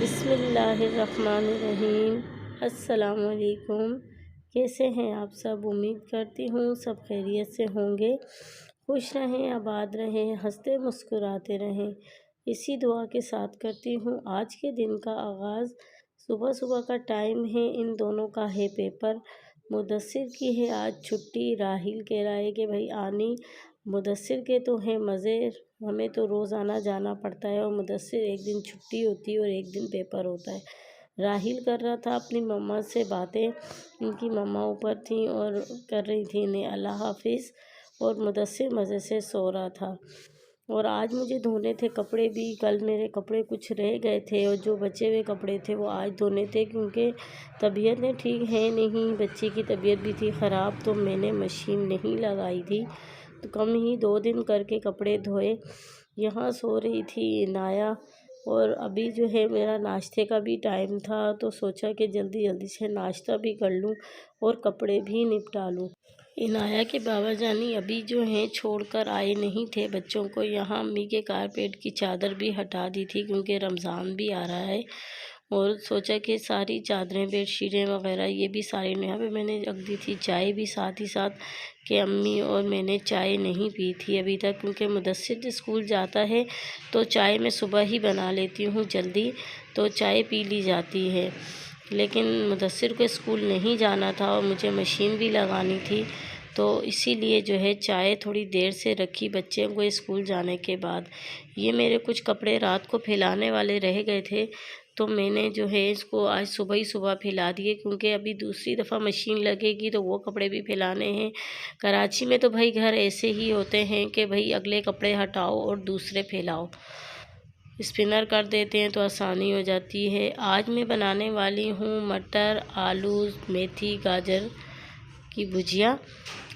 बिस्मिल्लाहिर्रहमानिर्रहीम। अस्सलामुअलैकुम। कैसे हैं आप सब? उम्मीद करती हूँ सब खैरियत से होंगे। खुश रहें, आबाद रहें, हंसते मुस्कुराते रहें, इसी दुआ के साथ करती हूँ आज के दिन का आगाज़। सुबह सुबह का टाइम है, इन दोनों का है पेपर। मुदस्सिर की है आज छुट्टी, राहिल कह रहा है कि भाई आनी। मुदस्सिर के तो हैं मज़े, हमें तो रोज़ाना जाना पड़ता है और मुदस्सिर एक दिन छुट्टी होती है और एक दिन पेपर होता है। राहिल कर रहा था अपनी मम्मा से बातें, इनकी मम्मा ऊपर थी और कर रही थी इन्हें अल्लाह हाफिज़, और मुदस्सिर मज़े से सो रहा था। और आज मुझे धोने थे कपड़े भी, कल मेरे कपड़े कुछ रह गए थे और जो बचे हुए कपड़े थे वो आज धोने थे, क्योंकि तबीयतें ठीक है नहीं, बच्चे की तबीयत भी थी ख़राब, तो मैंने मशीन नहीं लगाई थी, तो कम ही 2 दिन करके कपड़े धोए। यहाँ सो रही थी इनाया, और अभी जो है मेरा नाश्ते का भी टाइम था, तो सोचा कि जल्दी जल्दी से नाश्ता भी कर लूँ और कपड़े भी निपटा लूँ। इनाया के बाबा जानी अभी जो हैं छोड़कर आए नहीं थे बच्चों को। यहाँ अम्मी के कारपेट की चादर भी हटा दी थी, क्योंकि रमज़ान भी आ रहा है, और सोचा कि सारी चादरें बेडशीटें वगैरह ये भी सारी यहाँ पे मैंने रख दी थी। चाय भी साथ ही साथ, कि अम्मी और मैंने चाय नहीं पी थी अभी तक, क्योंकि मुदस्सिर स्कूल जाता है तो चाय मैं सुबह ही बना लेती हूँ जल्दी, तो चाय पी ली जाती है। लेकिन मुदस्सिर को स्कूल नहीं जाना था और मुझे मशीन भी लगानी थी, तो इसीलिए जो है चाय थोड़ी देर से रखी बच्चे को स्कूल जाने के बाद। ये मेरे कुछ कपड़े रात को फैलाने वाले रह गए थे, तो मैंने जो है इसको आज सुबह ही सुबह फैला दिए, क्योंकि अभी दूसरी दफ़ा मशीन लगेगी तो वो कपड़े भी फैलाने हैं। कराची में तो भाई घर ऐसे ही होते हैं कि भाई अगले कपड़े हटाओ और दूसरे फैलाओ, स्पिनर कर देते हैं तो आसानी हो जाती है। आज मैं बनाने वाली हूँ मटर, आलू, मेथी, गाजर की भुजिया।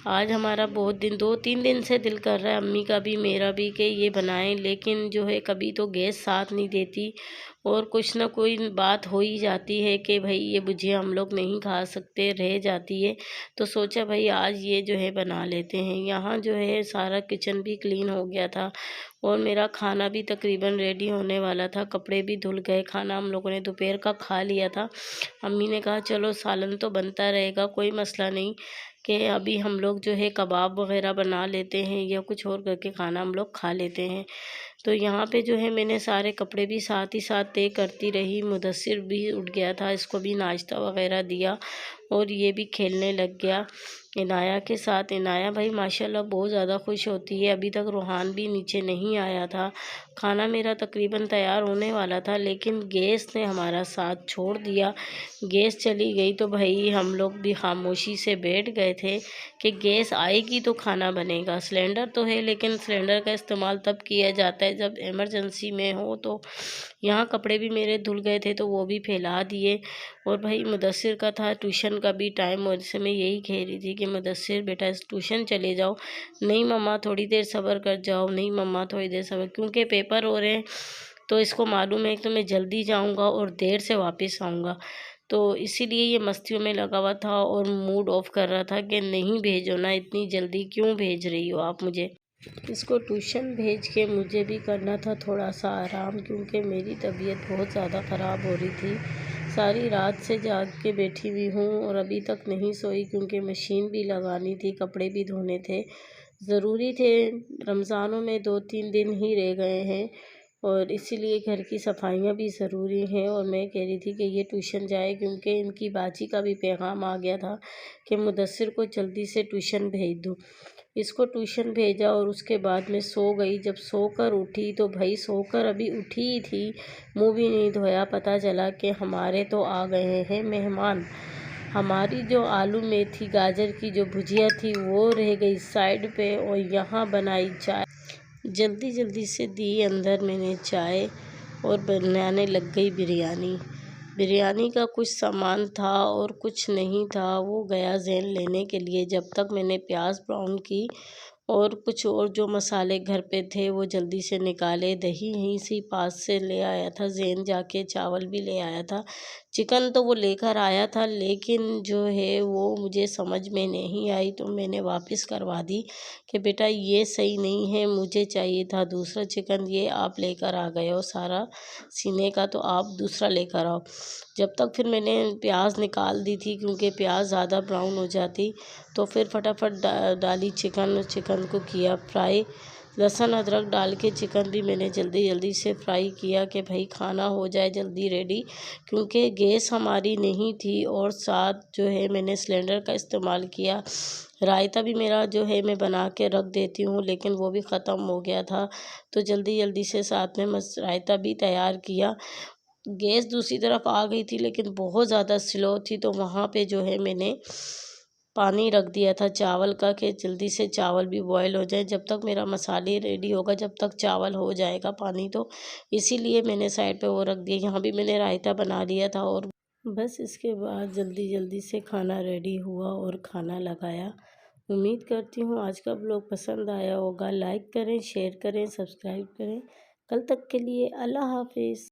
आज हमारा बहुत दिन 2-3 दिन से दिल कर रहा है, अम्मी का भी मेरा भी, कि ये बनाएं, लेकिन जो है कभी तो गैस साथ नहीं देती और कुछ ना कोई बात हो ही जाती है कि भाई ये भुजिया हम लोग नहीं खा सकते, रह जाती है, तो सोचा भाई आज ये जो है बना लेते हैं। यहाँ जो है सारा किचन भी क्लीन हो गया था और मेरा खाना भी तकरीबन रेडी होने वाला था, कपड़े भी धुल गए। खाना हम लोगों ने दोपहर का खा लिया था। अम्मी ने कहा चलो सालन तो बनता रहेगा, कोई मसला नहीं, कि अभी हम लोग जो है कबाब वगैरह बना लेते हैं या कुछ और करके खाना हम लोग खा लेते हैं। तो यहाँ पे जो है मैंने सारे कपड़े भी साथ ही साथ तय करती रही। मुदस्सिर भी उठ गया था, इसको भी नाश्ता वगैरह दिया और ये भी खेलने लग गया इनाया के साथ। इनाया भाई माशाल्लाह बहुत ज़्यादा खुश होती है। अभी तक रूहान भी नीचे नहीं आया था। खाना मेरा तकरीबन तैयार होने वाला था, लेकिन गैस ने हमारा साथ छोड़ दिया। गैस चली गई तो भाई हम लोग भी खामोशी से बैठ गए थे कि गैस आएगी तो खाना बनेगा। सिलेंडर तो है, लेकिन सिलेंडर का इस्तेमाल तब किया जाता है जब इमरजेंसी में हो। तो यहाँ कपड़े भी मेरे धुल गए थे तो वो भी फैला दिए। और भाई मुदस्सिर का था ट्यूशन का भी टाइम, और से मैं यही कह रही थी कि मुदस्सिर बेटा ट्यूशन चले जाओ। नहीं मम्मा थोड़ी देर सब्र कर जाओ, नहीं मम्मा थोड़ी देर सब्र, क्योंकि पेपर हो रहे हैं तो इसको मालूम है कि मैं जल्दी जाऊँगा और देर से वापस आऊँगा, तो इसीलिए ये मस्तियों में लगा हुआ था और मूड ऑफ कर रहा था कि नहीं भेजो ना, इतनी जल्दी क्यों भेज रही हो आप मुझे। इसको ट्यूशन भेज के मुझे भी करना था थोड़ा सा आराम, क्योंकि मेरी तबीयत बहुत ज़्यादा ख़राब हो रही थी। सारी रात से जाग के बैठी हुई हूँ और अभी तक नहीं सोई, क्योंकि मशीन भी लगानी थी, कपड़े भी धोने थे, ज़रूरी थे। रमज़ानों में 2-3 दिन ही रह गए हैं और इसीलिए घर की सफाइयाँ भी ज़रूरी हैं। और मैं कह रही थी कि ये ट्यूशन जाए, क्योंकि इनकी बाजी का भी पैगाम आ गया था कि मुदस्सिर को जल्दी से ट्यूशन भेज दूँ। इसको ट्यूशन भेजा और उसके बाद मैं सो गई। जब सोकर उठी तो भाई सोकर अभी उठी ही थी, मुँह भी नहीं धोया, पता चला कि हमारे तो आ गए हैं मेहमान। हमारी जो आलू मेथी गाजर की जो भुजिया थी वो रह गई साइड पे, और यहाँ बनाई चाय। जल्दी जल्दी से दी अंदर मैंने चाय और बनाने लग गई बिरयानी। बिरयानी का कुछ सामान था और कुछ नहीं था, वो गया ज़ैन लेने के लिए। जब तक मैंने प्याज ब्राउन की और कुछ और जो मसाले घर पे थे वो जल्दी से निकाले। दही यहीं से पास से ले आया था ज़ैन जाके, चावल भी ले आया था। चिकन तो वो लेकर आया था, लेकिन जो है वो मुझे समझ में नहीं आई, तो मैंने वापस करवा दी कि बेटा ये सही नहीं है, मुझे चाहिए था दूसरा चिकन, ये आप लेकर आ गए हो सारा सीने का, तो आप दूसरा लेकर आओ। जब तक फिर मैंने प्याज निकाल दी थी, क्योंकि प्याज ज़्यादा ब्राउन हो जाती, तो फिर फटाफट डाली चिकन को किया फ्राई। लहसुन अदरक डाल के चिकन भी मैंने जल्दी जल्दी से फ्राई किया कि भाई खाना हो जाए जल्दी रेडी, क्योंकि गैस हमारी नहीं थी और साथ जो है मैंने सिलेंडर का इस्तेमाल किया। रायता भी मेरा जो है मैं बना के रख देती हूँ, लेकिन वो भी ख़त्म हो गया था, तो जल्दी जल्दी से साथ में रायता भी तैयार किया। गैस दूसरी तरफ आ गई थी, लेकिन बहुत ज़्यादा स्लो थी, तो वहाँ पे जो है मैंने पानी रख दिया था चावल का कि जल्दी से चावल भी बॉयल हो जाए। जब तक मेरा मसाले रेडी होगा, जब तक चावल हो जाएगा पानी, तो इसीलिए मैंने साइड पे वो रख दिया। यहाँ भी मैंने रायता बना लिया था और बस इसके बाद जल्दी जल्दी से खाना रेडी हुआ और खाना लगाया। उम्मीद करती हूँ आज का ब्लॉग पसंद आया होगा। लाइक करें, शेयर करें, सब्सक्राइब करें। कल तक के लिए अल्लाह हाफिज़।